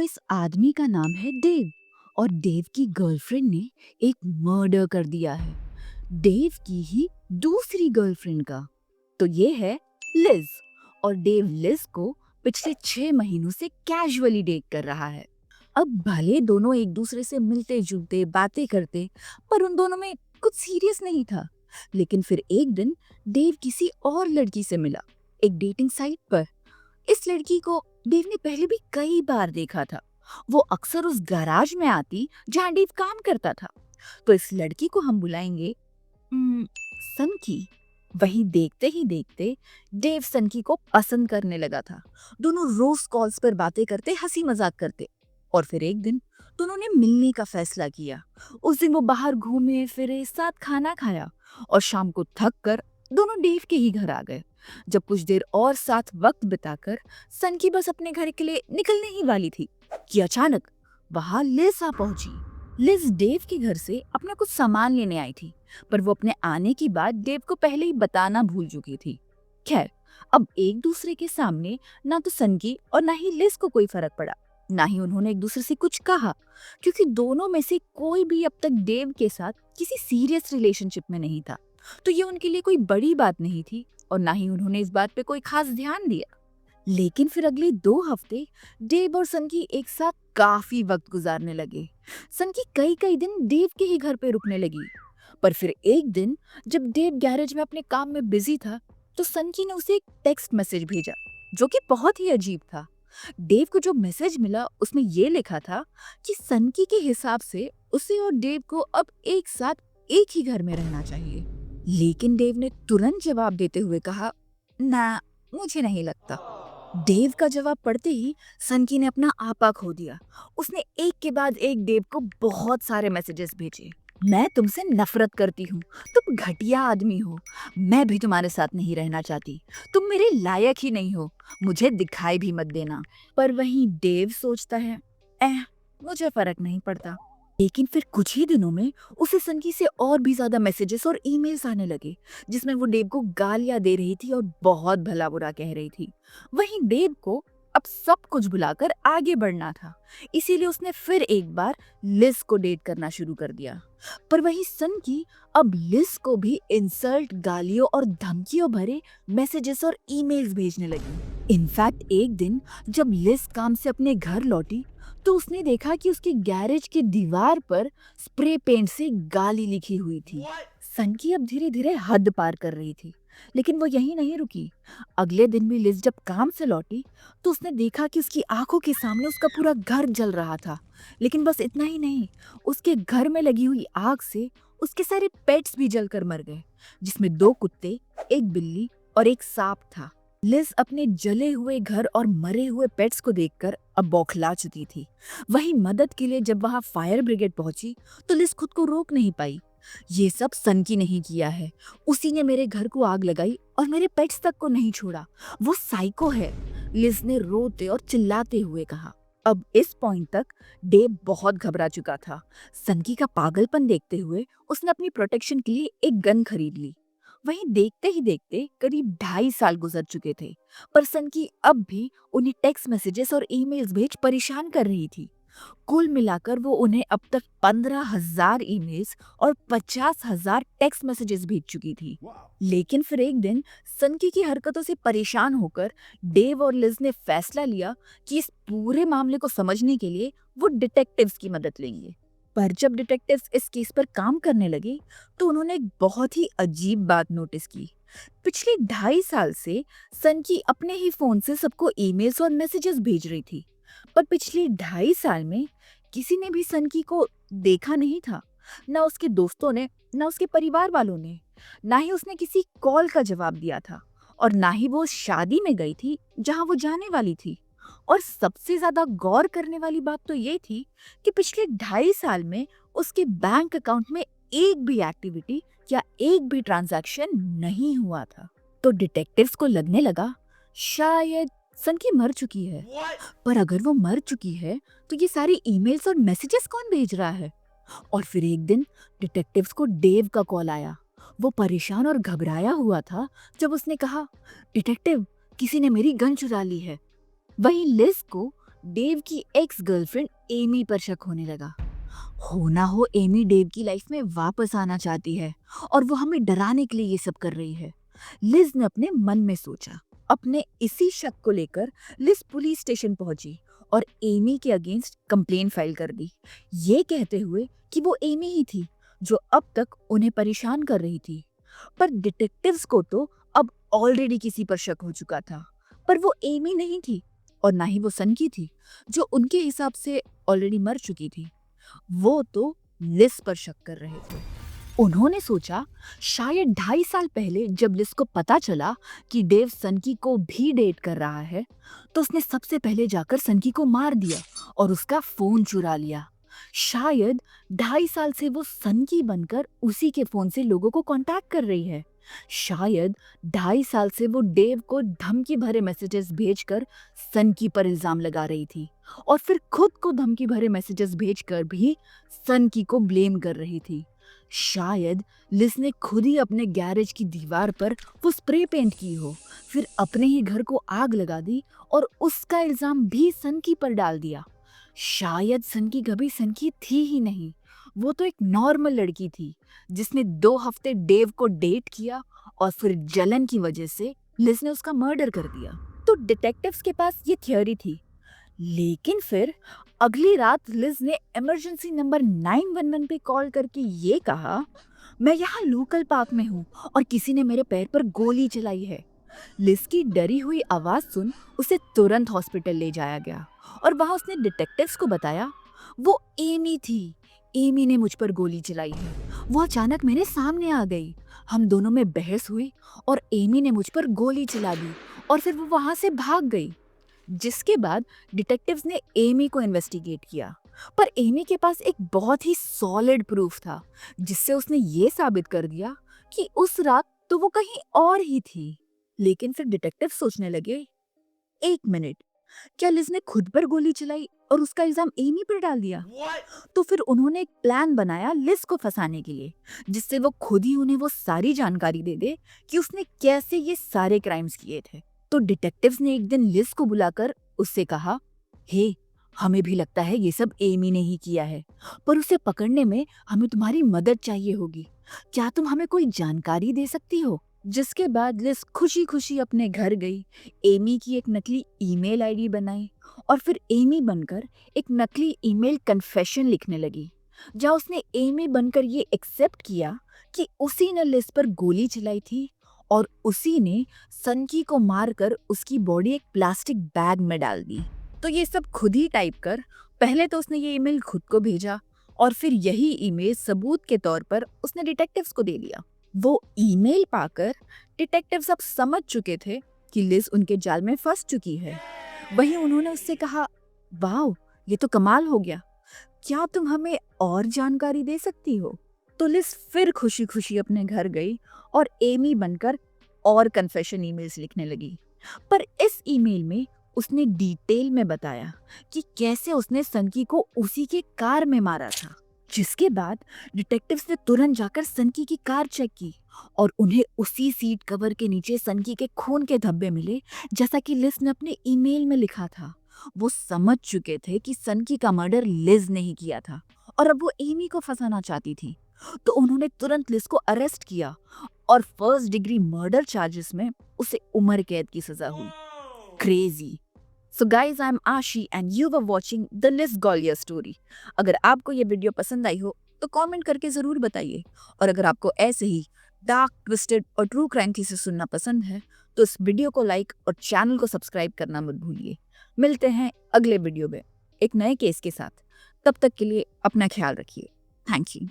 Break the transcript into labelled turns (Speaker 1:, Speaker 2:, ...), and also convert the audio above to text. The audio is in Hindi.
Speaker 1: तो इस आदमी का नाम है डेव और डेव की गर्लफ्रेंड ने एक मर्डर कर दिया है, डेव की ही दूसरी गर्लफ्रेंड का। तो ये है लिज और डेव लिज को पिछले 6 महीनों से कैजुअली डेट कर रहा है। अब भले दोनों एक दूसरे से मिलते जुलते बातें करते, पर उन दोनों में कुछ सीरियस नहीं था। लेकिन फिर एक दिन डेव किसी और लड़की से मिला, एक डेटिंग साइट पर। इस लड़की को डेव ने पहले भी कई बार देखा था। वो अक्सर उस गैराज में आती जहां डेव काम करता था। तो इस लड़की को हम बुलाएंगे सनकी। वहीं देखते ही देखते डेव सनकी को पसंद करने लगा था। दोनों रोज कॉल्स पर बातें करते, हंसी मजाक करते। और फिर एक दिन दोनों ने मिलने का फैसला किया। उस दिन वो बाहर घूमे फिरे, साथ खाना खाया और शाम को थक कर दोनों डेव के ही घर आ गए। जब कुछ देर और साथ वक्त बिताकर सनकी बस अपने घर के लिए निकलने ही वाली थी कि अचानक वहां लिज आ पहुंची। लिज डेव के घर से अपना कुछ सामान लेने आई थी, पर वो अपने आने की बात डेव को पहले ही बताना भूल चुकी थी। खैर, अब एक दूसरे के सामने ना तो सनकी और ना ही लिज को कोई फर्क पड़ा, ना ही उन्होंने एक दूसरे से कुछ कहा, क्योंकि दोनों में से कोई भी अब तक डेव के साथ किसी सीरियस रिलेशनशिप में नहीं था। तो ये उनके लिए कोई बड़ी बात नहीं थी और ना ही उन्होंने इस बात पे कोई खास ध्यान दिया। लेकिन फिर अगले 2 हफ्ते डेव और सनकी एक साथ काफी वक्त गुजारने लगे। सनकी कई कई दिन डेव के ही घर पे रुकने लगी। पर फिर एक दिन जब डेव गैरेज में अपने काम में बिजी था, तो सनकी ने उसे एक टेक्स्ट मैसेज भेजा जो कि बहुत ही अजीब था। डेव को जो मैसेज मिला उसमें ये लिखा था कि सनकी के हिसाब से उसे और डेव को अब एक साथ एक ही घर में रहना चाहिए। लेकिन डेव ने तुरंत जवाब देते हुए कहा, ना, मुझे नहीं लगता। डेव का जवाब पढ़ते ही सनकी ने अपना आपा खो दिया। उसने एक के बाद एक डेव को बहुत सारे मैसेजेस भेजे। मैं तुमसे नफरत करती हूँ, तुम घटिया आदमी हो, मैं भी तुम्हारे साथ नहीं रहना चाहती, तुम मेरे लायक ही नहीं हो, मुझे दिखाई भी मत देना। पर वहीं डेव सोचता है, मुझे फर्क नहीं पड़ता। लेकिन फिर कुछ ही दिनों में उसे सनकी से और भी ज्यादा मैसेजेस और ईमेल्स आने लगे, जिसमें वो डेव को गालियां दे रही थी और बहुत भला बुरा कह रही थी। वहीं डेव को अब सब कुछ भुलाकर आगे बढ़ना था, इसीलिए उसने फिर एक बार लिज को डेट करना शुरू कर दिया। पर वहीं सनकी अब लिज को भी इंसल्ट, गालियों और धमकियों भरे मैसेजेस और ईमेल्स भेजने लगी। इनफैक्ट एक दिन जब लिज काम से अपने घर लौटी, तो उसने देखा कि उसके गैरेज की दीवार पर स्प्रे पेंट से गाली लिखी हुई थी। सनकी अब धीरे धीरे हद पार कर रही थी, लेकिन वो यहीं नहीं रुकी। अगले दिन भी लिज जब काम से लौटी, तो उसने देखा कि उसकी आंखों के सामने उसका पूरा घर जल रहा था। लेकिन बस इतना ही नहीं, उसके घर में लगी हुई आग से उसके सारे पेट्स भी जलकर मर गए, जिसमें 2 कुत्ते, एक बिल्ली और एक सांप था। लिज अपने जले हुए घर और मरे हुए पेट्स को देखकर अब बौखला चुकी थी। वहीं मदद के लिए जब वहां फायर ब्रिगेड पहुंची, तो लिज खुद को रोक नहीं पाई। ये सब सनकी नहीं किया है, उसी ने मेरे घर को आग लगाई और मेरे पेट्स तक को नहीं छोड़ा, वो साइको है, लिज ने रोते और चिल्लाते हुए कहा। अब इस पॉइंट तक डेव बहुत घबरा चुका था। सनकी का पागलपन देखते हुए उसने अपनी प्रोटेक्शन के लिए एक गन खरीद ली। वहीं देखते ही देखते करीब 2.5 साल गुजर चुके थे, पर सनकी अब भी उन्हें टेक्स्ट मैसेजेस और ईमेल्स भेज परेशान कर रही थी। कुल मिलाकर वो उन्हें अब तक 15,000 ईमेल्स और 50,000 टेक्स्ट मैसेजेस भेज चुकी थी। लेकिन फिर एक दिन सनकी की हरकतों से परेशान होकर डेव और लिज ने फैसला लिया कि इस पूरे मामले को समझने के लिए वो डिटेक्टिव्स की मदद लेंगे। पर जब डिटेक्टिव्स इस केस पर काम करने लगे, तो उन्होंने एक बहुत ही अजीब बात नोटिस की। पिछले 2.5 साल से सनकी अपने ही फोन से सबको ईमेल्स और मैसेजेस भेज रही थी, पर पिछले 2.5 साल में किसी ने भी सनकी को देखा नहीं था। ना उसके दोस्तों ने, ना उसके परिवार वालों ने, ना ही उसने किसी कॉल का जवाब दिया था, और ना ही वो शादी में गई थी जहां वो जाने वाली थी। और सबसे ज्यादा गौर करने वाली बात तो ये थी कि पिछले 2.5 साल में उसके बैंक अकाउंट में एक भी एक्टिविटी या एक भी ट्रांजैक्शन नहीं हुआ था। तो डिटेक्टिव्स को लगने लगा शायद सनकी मर चुकी है। पर अगर वो मर चुकी है, तो ये सारे ईमेल्स और मैसेजेस कौन भेज रहा है? और फिर एक दिन डिटेक्टिव्स को डेव का कॉल आया। वो परेशान और घबराया हुआ था जब उसने कहा, डिटेक्टिव, किसी ने मेरी गन चुरा ली है। वहीं लिज को डेव की एक्स गर्लफ्रेंड एमी पर शक होने लगा। हो ना हो एमी डेव की लाइफ में वापस आना चाहती है और वो हमें डराने के लिए ये सब कर रही है। लिज ने अपने मन में सोचा। अपने इसी शक को लेकर लिज पुलिस स्टेशन पहुंची और एमी के अगेंस्ट कंप्लेन फाइल कर दी, ये कहते हुए कि वो एमी ही थी जो अब तक उन्हें परेशान कर रही थी। पर डिटेक्टिव्स को तो अब ऑलरेडी किसी पर शक हो चुका था, पर वो एमी नहीं थी और ना ही वो सन की थी जो उनके हिसाब से ऑलरेडी मर चुकी थी। वो तो लिस पर शक कर रहे थे। उन्होंने सोचा शायद 2.5 साल पहले जब लिस को पता चला कि डेव सनकी को भी डेट कर रहा है, तो उसने सबसे पहले जाकर सनकी को मार दिया और उसका फोन चुरा लिया। शायद 2.5 साल से वो सनकी बनकर उसी के फोन से लोगों को कांटेक्ट कर रही है। शायद 2.5 साल से वो डेव को धमकी भरे मैसेजेस भेजकर सनकी पर इल्जाम लगा रही थी और फिर खुद को धमकी भरे मैसेजेस भेजकर भी सनकी को ब्लेम कर रही थी। शायद लिस ने खुद ही अपने गैरेज की दीवार पर वो स्प्रे पेंट की हो, फिर अपने ही घर को आग लगा दी और उसका इल्जाम भी सनकी पर डाल दिया। शायद सनकी कभी सनकी थी ही नहीं, वो तो एक नॉर्मल लड़की थी जिसने 2 हफ्ते डेव को डेट किया और फिर जलन की वजह से लिस ने उसका मर्डर कर दिया। तो डिटेक्टिव्स के पास ये थ्योरी थी, लेकिन फिर अगली रात लिज ने इमरजेंसी नंबर 911 पे कॉल करके ये कहा, मैं यहाँ लोकल पार्क में हूँ और किसी ने मेरे पैर पर गोली चलाई है। लिज की डरी हुई आवाज सुन उसे तुरंत हॉस्पिटल ले जाया गया और वहां उसने डिटेक्टिव्स को बताया, वो एमी थी। एमी ने मुझ पर गोली चलाई है। वो अचानक मेरे सामने आ गई, हम दोनों में बहस हुई और एमी ने मुझ पर गोली चला दी और फिर वो वहां से भाग गई। जिसके बाद डिटेक्टिव्स ने एमी को इन्वेस्टिगेट किया, पर एमी के पास एक बहुत ही सॉलिड प्रूफ था जिससे उसने ये साबित कर दिया कि उस रात तो वो कहीं और ही थी। लेकिन फिर डिटेक्टिव सोचने लगे, एक मिनट, क्या लिज ने खुद पर गोली चलाई और उसका इल्जाम एमी पर डाल दिया? तो फिर उन्होंने एक प्लान बनाया लिज को फंसाने के लिए, जिससे वो खुद ही उन्हें वो सारी जानकारी दे दे कि उसने कैसे ये सारे क्राइम्स किए थे। तो डिटेक्टिव्स ने एक दिन लिज को बुलाकर उससे कहा, हे, हमें भी लगता है ये सब एमी ने ही किया है, पर उसे पकड़ने में हमें तुम्हारी मदद चाहिए होगी। क्या तुम हमें कोई जानकारी दे सकती हो? जिसके बाद लिज खुशी खुशी अपने घर गई, एमी की एक नकली ईमेल आईडी बनाई और फिर एमी बनकर एक नकली ईमेल कन्फेशन लिखने लगी, जहां उसने एमी बनकर ये एक्सेप्ट किया कि उसी ने लिज पर गोली चलाई थी और उसी ने सनकी को मारकर उसकी बॉडी एक प्लास्टिक बैग में डाल दी। तो ये सब खुद ही टाइप कर पहले तो उसने ये ईमेल खुद को भेजा और फिर यही ईमेल सबूत के तौर पर उसने डिटेक्टिव्स को दे दिया। वो ईमेल पाकर डिटेक्टिव्स अब समझ चुके थे कि लिज उनके जाल में फंस चुकी है। वहीं उन्होंने उससे कहा, वाओ, ये तो कमाल हो गया, क्या तुम हमें और जानकारी दे सकती हो? तो लिज फिर खुशी खुशी अपने घर गई और एमी बनकर और कन्फेशन ईमेल्स लिखने लगी। पर इस ईमेल में उसने डिटेल में बताया कि कैसे उसने सनकी को उसी के कार में मारा था। जिसके बाद डिटेक्टिव्स ने तुरंत जाकर सनकी की कार चेक की और उन्हें उसी सीट कवर के नीचे सनकी के खून के धब्बे मिले, जैसा कि लिज ने अपने ईमेल में लिखा था। वो समझ चुके थे कि सनकी का मर्डर लिज ने ही किया था और अब वो एमी को फंसाना चाहती थी। तो उन्होंने तुरंत लिज को अरेस्ट किया और 1st डिग्री मर्डर चार्जेस में उसे उम्र कैद की सजा हुई। Crazy. So guys, I'm Ashi and you were watching the Liz Gollier story. अगर आपको ये वीडियो पसंद आई हो तो कमेंट करके ज़रूर बताइए, और अगर आपको ऐसे ही डार्क, ट्विस्टेड और ट्रू क्राइम केसेस सुनना पसंद है तो इस वीडियो को लाइक और चैनल को सब्सक्राइब करना मत भूलिए। मिलते हैं अगले वीडियो में एक नए केस के साथ। तब तक के लिए अपना ख्याल रखिए। Thank you.